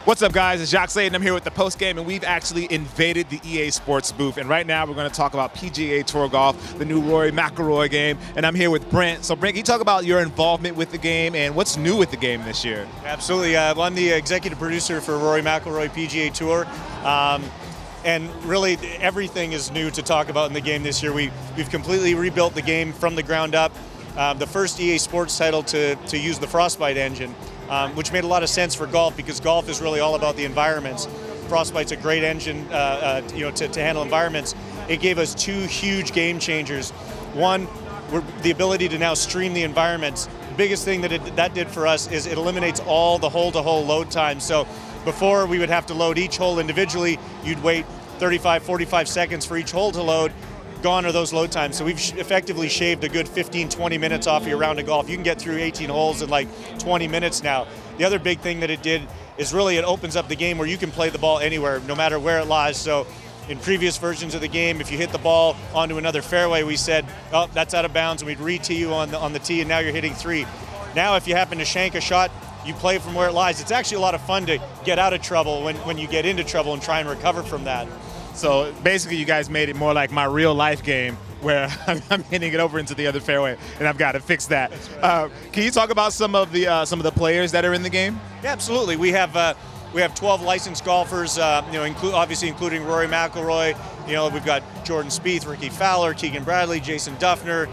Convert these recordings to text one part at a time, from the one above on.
What's up, guys? It's Jacques Slayton. I'm here with the postgame, and we've actually invaded the EA Sports booth. And right now, we're going to talk about PGA Tour golf, the new Rory McIlroy game. And I'm here with Brent. So, Brent, can you talk about your involvement with the game and what's new with the game this year? Absolutely. Well, I'm the executive producer for Rory McIlroy PGA Tour. And really, everything is new to talk about in the game this year. We've completely rebuilt the game from the ground up. The first EA Sports title to use the Frostbite engine, which made a lot of sense for golf because golf is really all about the environments. Frostbite's a great engine, to handle environments. It gave us two huge game changers. One, the ability to now stream the environments. The biggest thing that did for us is it eliminates all the hole-to-hole load times. So before we would have to load each hole individually, you'd wait 35, 45 seconds for each hole to load. Gone are those load times. So we've effectively shaved a good 15, 20 minutes off your round of golf. You can get through 18 holes in like 20 minutes now. The other big thing that it did is really it opens up the game where you can play the ball anywhere, no matter where it lies. So in previous versions of the game, if you hit the ball onto another fairway, we said, oh, that's out of bounds, and we'd re-tee you on the tee, and now you're hitting three. Now if you happen to shank a shot, you play from where it lies. It's actually a lot of fun to get out of trouble when you get into trouble and try and recover from that. So basically, you guys made it more like my real life game where I'm hitting it over into the other fairway, and I've got to fix that. Right. Can you talk about some of the players that are in the game? Yeah, absolutely. We have 12 licensed golfers, obviously including Rory McIlroy. We've got Jordan Spieth, Ricky Fowler, Keegan Bradley, Jason Duffner,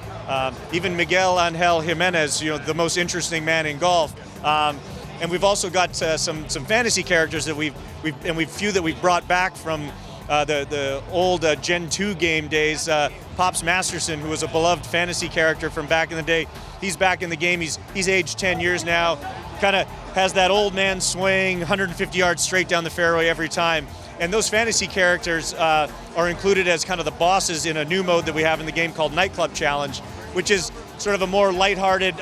even Miguel Angel Jimenez, the most interesting man in golf. And we've also got some fantasy characters that we've brought back from the old Gen 2 game days. Pops Masterson, who was a beloved fantasy character from back in the day, he's back in the game. He's aged 10 years now. Kind of has that old man swing, 150 yards straight down the fairway every time. And those fantasy characters are included as kind of the bosses in a new mode that we have in the game called Nightclub Challenge, which is sort of a more lighthearted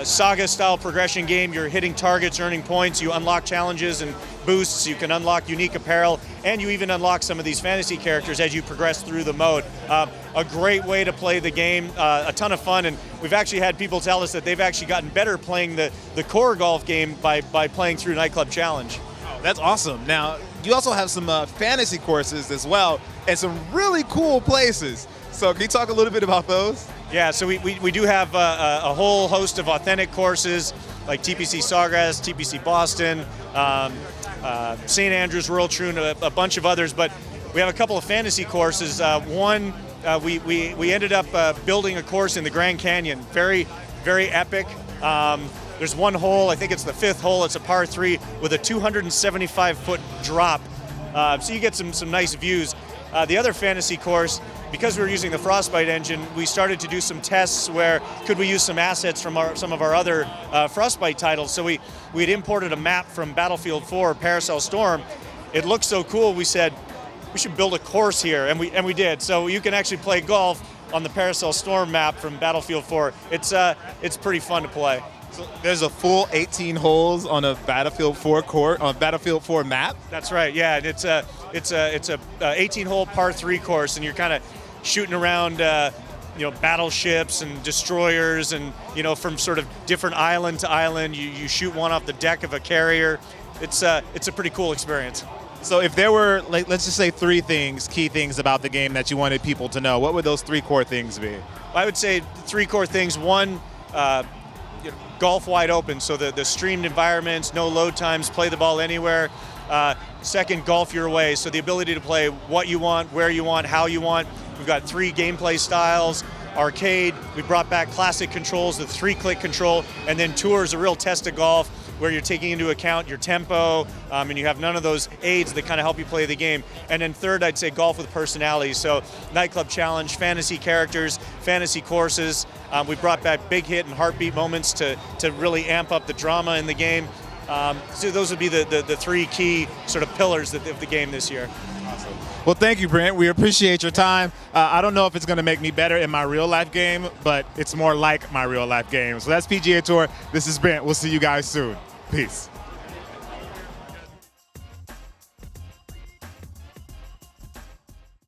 saga-style progression game. You're hitting targets, earning points, you unlock challenges and boosts, you can unlock unique apparel, and you even unlock some of these fantasy characters as you progress through the mode. A great way to play the game, a ton of fun, and we've actually had people tell us that they've actually gotten better playing the core golf game by playing through Nightclub Challenge. Oh, that's awesome. Now, you also have some fantasy courses as well, and some really cool places. So can you talk a little bit about those? Yeah, so we do have a whole host of authentic courses like TPC Sawgrass, TPC Boston, St. Andrews, Rural Troon, a bunch of others, but we have a couple of fantasy courses. One, we ended up building a course in the Grand Canyon, very, very epic. There's one hole, I think it's the fifth hole, it's a par 3 with a 275-foot drop, so you get some nice views. The other fantasy course, because we were using the Frostbite engine, we started to do some tests where could we use some assets from some of our other Frostbite titles. So we had imported a map from Battlefield 4, Paracel Storm. It looked so cool, we said, we should build a course here, and we did. So you can actually play golf on the Paracel Storm map from Battlefield 4. It's pretty fun to play. So there's a full 18 holes on a Battlefield 4 court on Battlefield 4 map. That's right. Yeah, it's a 18-hole par 3 course, and you're kind of shooting around, battleships and destroyers, and from sort of different island to island. You shoot one off the deck of a carrier. It's a pretty cool experience. So if there were, let's just say 3 key things about the game that you wanted people to know, what would those 3 core things be? I would say 3 core things. One, golf wide open, so the streamed environments, no load times, play the ball anywhere. Second, golf your way, so the ability to play what you want, where you want, how you want. We've got 3 gameplay styles. Arcade, we brought back classic controls, the 3-click control, and then Tour is a real test of golf where you're taking into account your tempo, and you have none of those aids that kind of help you play the game. And then third, I'd say golf with personality. So Nightclub Challenge, fantasy characters, fantasy courses. We brought back big hit and heartbeat moments to really amp up the drama in the game. So those would be the 3 key sort of pillars of the game this year. Awesome. Well, thank you, Brent. We appreciate your time. I don't know if it's going to make me better in my real life game, but it's more like my real life game. So that's PGA Tour. This is Brent. We'll see you guys soon. Peace.